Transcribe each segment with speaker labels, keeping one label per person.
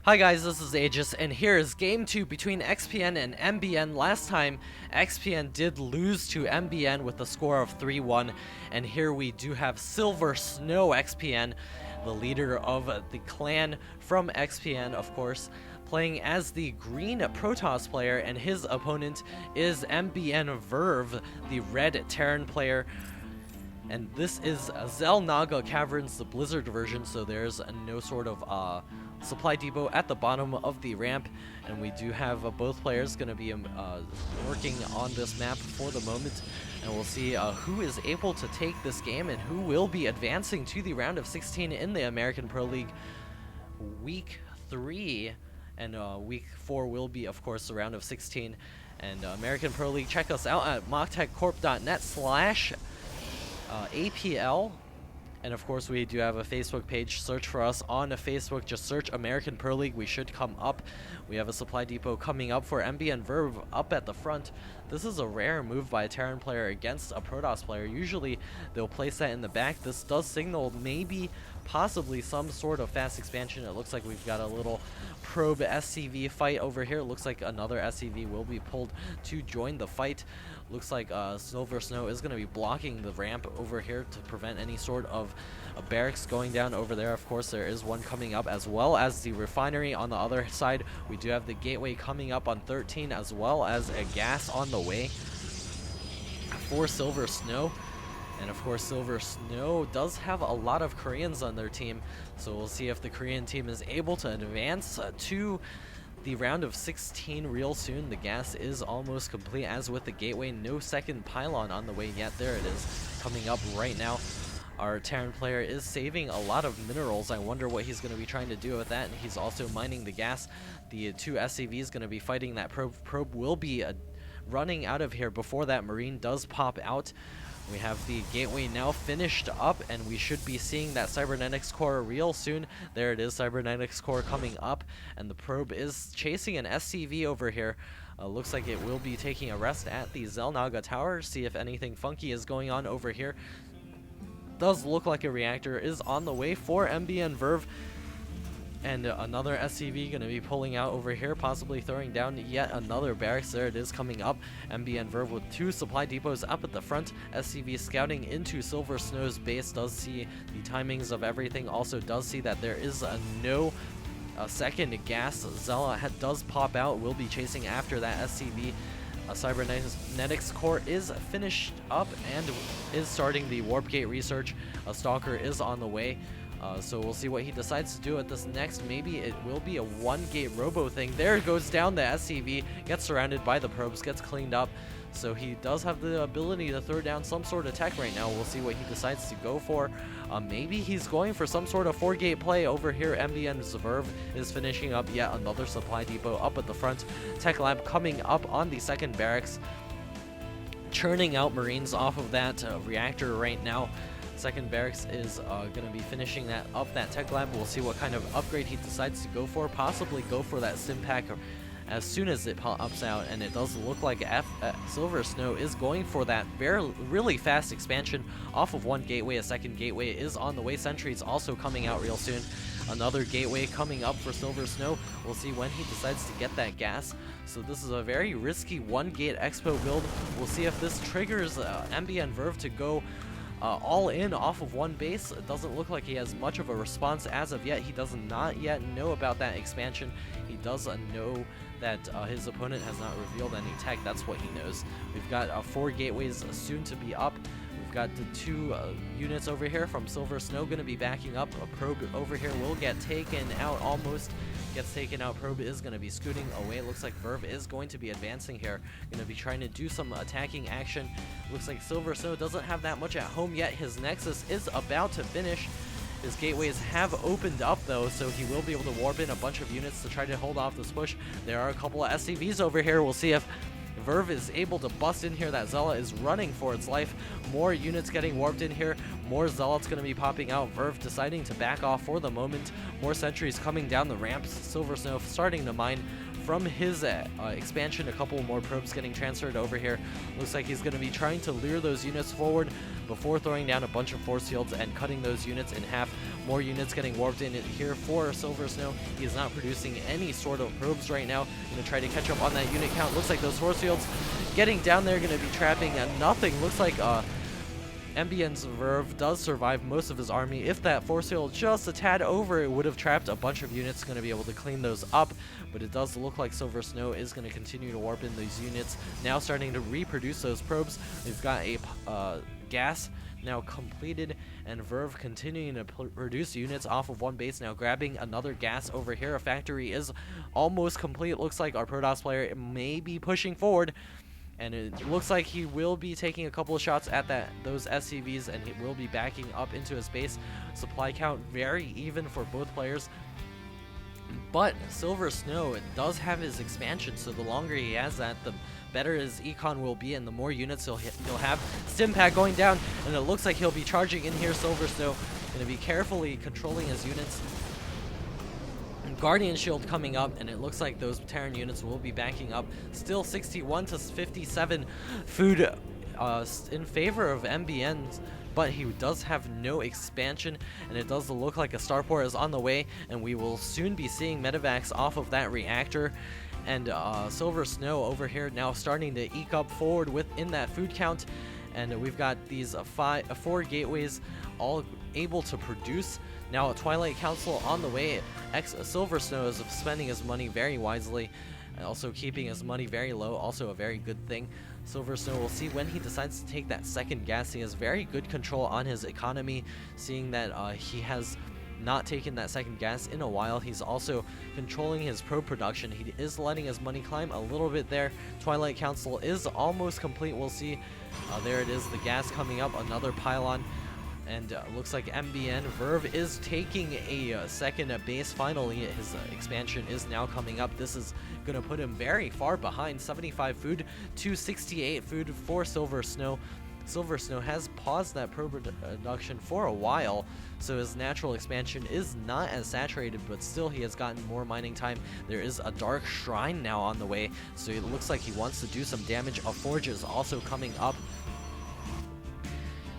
Speaker 1: Hi guys, this is Aegis, and here is Game 2 between XPN and mBn. Last time, XPN did lose to mBn with a score of 3-1, and here we do have Silver Snow XPN, the leader of the clan from XPN, of course, playing as the green Protoss player, and his opponent is mBn Verve, the red Terran player. And this is Xel'Naga Caverns, the Blizzard version, so there's no sort of supply depot at the bottom of the ramp, and we do have both players going to be working on this map for the moment, and we'll see who is able to take this game and who will be advancing to the round of 16 in the American Pro League Week 3, and Week 4 will be, of course, the round of 16. And American Pro League, check us out at mocktechcorp.net/APL. And of course, we do have a Facebook page. Search for us on Facebook. Just search American Pro League. We should come up. We have a supply depot coming up for mBn Verve up at the front. This is a rare move by a Terran player against a Protoss player. Usually, they'll place that in the back. This does signal maybe, possibly, some sort of fast expansion. It looks like we've got a little probe SCV fight over here. It looks like another SCV will be pulled to join the fight. Looks like Silver Snow is going to be blocking the ramp over here to prevent any sort of barracks going down over there. Of course, there is one coming up, as well as the refinery on the other side. We do have the gateway coming up on 13, as well as a gas on the way for Silver Snow. And of course, Silver Snow does have a lot of Koreans on their team, so we'll see if the Korean team is able to advance to the round of 16 real soon. The gas is almost complete, as with the gateway. No second pylon on the way yet. There it is, coming up right now. Our Terran player is saving a lot of minerals. I wonder what he's going to be trying to do with that. And he's also mining the gas. The two SCVs going to be fighting that probe. Probe will be running out of here before that Marine does pop out. We have the gateway now finished up, and we should be seeing that cybernetics core real soon. There it is, cybernetics core coming up, and the probe is chasing an SCV over here. Looks like it will be taking a rest at the Xel'Naga tower. See if anything funky is going on over here. Does look like a reactor is on the way for mBn Verve. And another SCV going to be pulling out over here, possibly throwing down yet another barracks. There it is, coming up. mBn Verve with two supply depots up at the front. SCV scouting into Silver Snow's base, does see the timings of everything. Also does see that there is no second gas. Zella does pop out, will be chasing after that SCV. Cybernetics core is finished up and is starting the warp gate research. A stalker is on the way. So we'll see what he decides to do at this next. Maybe it will be a one-gate robo thing. There goes down the SCV, gets surrounded by the probes, gets cleaned up. So he does have the ability to throw down some sort of tech right now. We'll see what he decides to go for. Maybe he's going for some sort of 4-gate play over here. mBn Verve is finishing up yet another supply depot up at the front. Tech lab coming up on the second barracks, churning out Marines off of that reactor right now. Second barracks is going to be finishing that up, that tech lab. We'll see what kind of upgrade he decides to go for. Possibly go for that sim pack as soon as it pops out, and it does look like Silver Snow is going for that really fast expansion off of one gateway. A second gateway is on the way. Sentry's also coming out real soon. Another gateway coming up for Silver Snow. We'll see when he decides to get that gas. So this is a very risky one-gate expo build. We'll see if this triggers mBn Verve to go all in off of one base. It doesn't look like he has much of a response as of yet. He does not yet know about that expansion. He does know that his opponent has not revealed any tech. That's what he knows. We've got 4 gateways soon to be up. We've got the 2 units over here from Silver Snow going to be backing up. A probe over here will get taken out, almost gets taken out. Probe is going to be scooting away. Looks like Verve is going to be advancing here. Going to be trying to do some attacking action. Looks like Silver Snow doesn't have that much at home yet. His Nexus is about to finish. His gateways have opened up though, so he will be able to warp in a bunch of units to try to hold off this push. There are a couple of SCVs over here. We'll see if Verve is able to bust in here. That Zella is running for its life. More units getting warped in here. More Zealots going to be popping out. Verve deciding to back off for the moment. More sentries coming down the ramps. Silver Snow starting to mine from his expansion. A couple more probes getting transferred over here. Looks like he's going to be trying to lure those units forward before throwing down a bunch of force fields and cutting those units in half. More units getting warped in here for Silver Snow. He is not producing any sort of probes right now. Going to try to catch up on that unit count. Looks like those force fields getting down there, going to be trapping nothing. Looks like mBn's Verve does survive most of his army. If that force field just a tad over, it would have trapped a bunch of units. Going to be able to clean those up, but it does look like Silver Snow is going to continue to warp in these units. Now starting to reproduce those probes. We've got a gas now completed, and Verve continuing to produce units off of one base, now grabbing another gas over here. A factory is almost complete. Looks like our Protoss player may be pushing forward, and it looks like he will be taking a couple of shots at those SCVs, and he will be backing up into his base. Supply count very even for both players, but Silver Snow does have his expansion, so the longer he has that, the better his econ will be, and the more units he'll have. Stimpak going down, and it looks like he'll be charging in here. Silver Snow going to be carefully controlling his units. Guardian Shield coming up, and it looks like those Terran units will be backing up. Still 61 to 57 food in favor of mBn's, but he does have no expansion, and it does look like a starport is on the way, and we will soon be seeing medevacs off of that reactor. And Silver Snow over here now starting to eke up forward within that food count, and we've got these 4 gateways all able to produce. Now a Twilight Council on the way. Silver Snow is spending his money very wisely, and also keeping his money very low, also a very good thing. Silver Snow will see when he decides to take that second gas. He has very good control on his economy, seeing that he has not taken that second gas in a while. He's also controlling his probe production. He is letting his money climb a little bit there. Twilight Council is almost complete. We'll see. There it is, the gas coming up, another pylon. And looks like mBn Verve is taking a second base. Finally, his expansion is now coming up. This is going to put him very far behind. 75 food to 68 food for Silver Snow. Silver Snow has paused that probe production for a while, so his natural expansion is not as saturated, but still he has gotten more mining time. There is a Dark Shrine now on the way, so it looks like he wants to do some damage. A Forge is also coming up.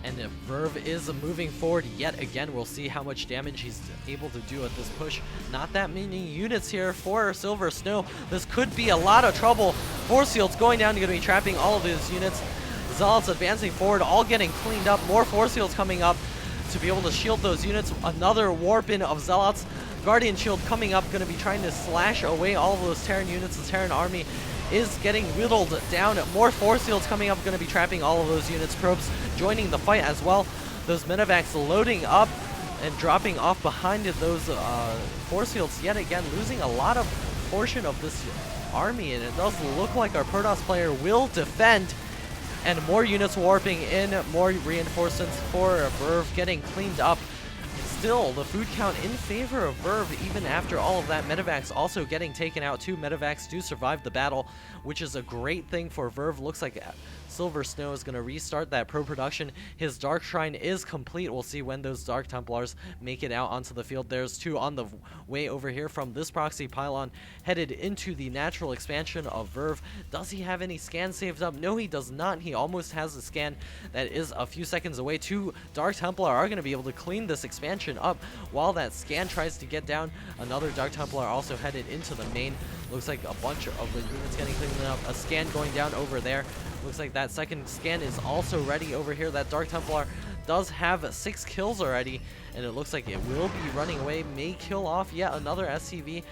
Speaker 1: And if Verve is moving forward yet again, we'll see how much damage he's able to do at this push. Not that many units here for Silver Snow. This could be a lot of trouble. Force fields going down, going to be trapping all of his units. Zealots advancing forward, all getting cleaned up. More force fields coming up to be able to shield those units. Another warp in of Zealots. Guardian Shield coming up, going to be trying to slash away all of those Terran units. The Terran army is getting whittled down. More force fields coming up, going to be trapping all of those units. Probes joining the fight as well. Those medevacs loading up and dropping off behind those force fields yet again, losing a lot of portion of this army, and it does look like our Protoss player will defend. And more units warping in, more reinforcements for Verve getting cleaned up. Still, the food count in favor of Verve, even after all of that. Medevacs also getting taken out. 2 medevacs do survive the battle, which is a great thing for Verve. Looks like Silver Snow is going to restart that pro production. His Dark Shrine is complete. We'll see when those Dark Templars make it out onto the field. There's 2 on the way over here from this proxy pylon, headed into the natural expansion of Verve. Does he have any scans saved up? No, he does not. He almost has a scan that is a few seconds away. 2 Dark Templar are going to be able to clean this expansion up while that scan tries to get down. Another Dark Templar also headed into the main. Looks like a bunch of the units getting cleaned up. A scan going down over there. Looks like that second scan is also ready over here. That Dark Templar does have 6 kills already, and it looks like it will be running away. May kill off yet another SCV.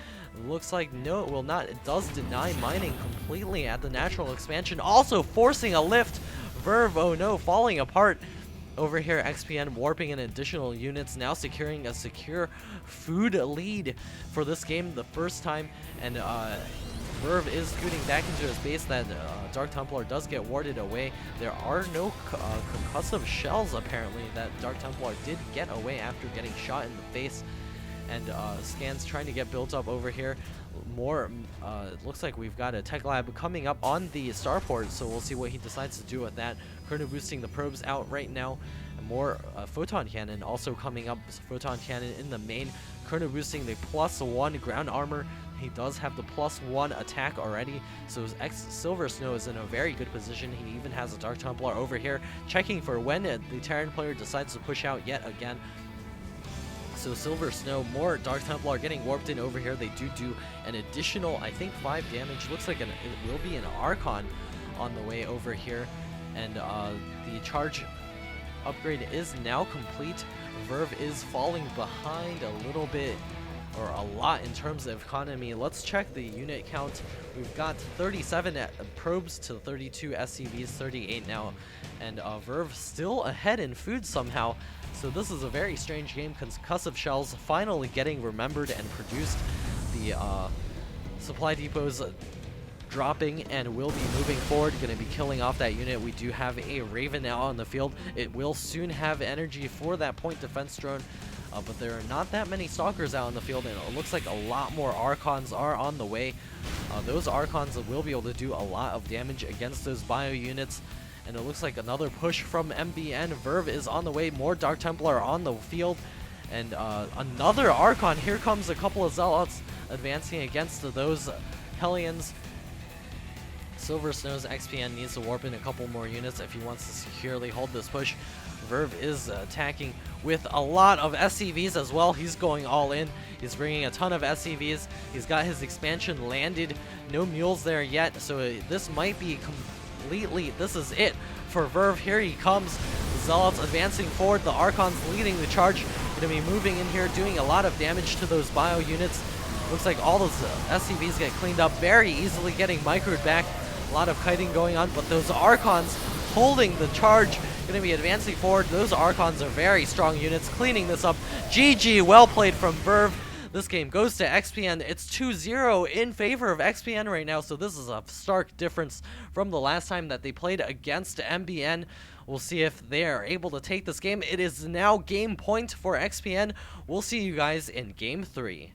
Speaker 1: Looks like no, it will not. It does deny mining completely at the natural expansion, also forcing a lift. Verve, oh no, falling apart. Over here, XPN warping in additional units, now securing a secure food lead for this game the first time, and Verve is scooting back into his base. That Dark Templar does get warded away. There are no concussive shells, apparently. That Dark Templar did get away after getting shot in the face, and scans trying to get built up over here. More, it looks like we've got a tech lab coming up on the starport, so we'll see what he decides to do with that. Chrono boosting the probes out right now. And more photon cannon also coming up. Photon cannon in the main. Chrono boosting the +1 ground armor. He does have the +1 attack already, so his Silver Snow is in a very good position. He even has a Dark Templar over here, checking for when the Terran player decides to push out yet again. So Silver Snow, more Dark Templar getting warped in over here. They do an additional, I think, 5 damage. Looks like it will be an Archon on the way over here. And the charge upgrade is now complete. Verve is falling behind a little bit, or a lot, in terms of economy. Let's check the unit count. We've got 37 probes to 32 SCVs, 38 now. And Verve still ahead in food somehow. So this is a very strange game. Concussive shells finally getting remembered and produced. The supply depots dropping and will be moving forward, going to be killing off that unit. We do have a Raven now on the field. It will soon have energy for that point defense drone, but there are not that many Stalkers out in the field, and it looks like a lot more Archons are on the way. Those Archons will be able to do a lot of damage against those bio units, and it looks like another push from mBn. Verve is on the way, more Dark Templar on the field, and another Archon. Here comes a couple of Zealots advancing against those Hellions. Silver Snow's XPN needs to warp in a couple more units if he wants to securely hold this push. Verve is attacking with a lot of SCVs as well. He's going all in. He's bringing a ton of SCVs. He's got his expansion landed. No mules there yet, so this might be completely... This is it for Verve. Here he comes. The Zealots advancing forward. The Archons leading the charge. Going to be moving in here, doing a lot of damage to those bio units. Looks like all those SCVs get cleaned up very easily, getting microed back. A lot of kiting going on, but those Archons holding the charge, going to be advancing forward. Those Archons are very strong units, cleaning this up. GG, well played from Verve. This game goes to XPN. It's 2-0 in favor of XPN right now, so this is a stark difference from the last time that they played against mBn. We'll see if they are able to take this game. It is now game point for XPN. We'll see you guys in game 3.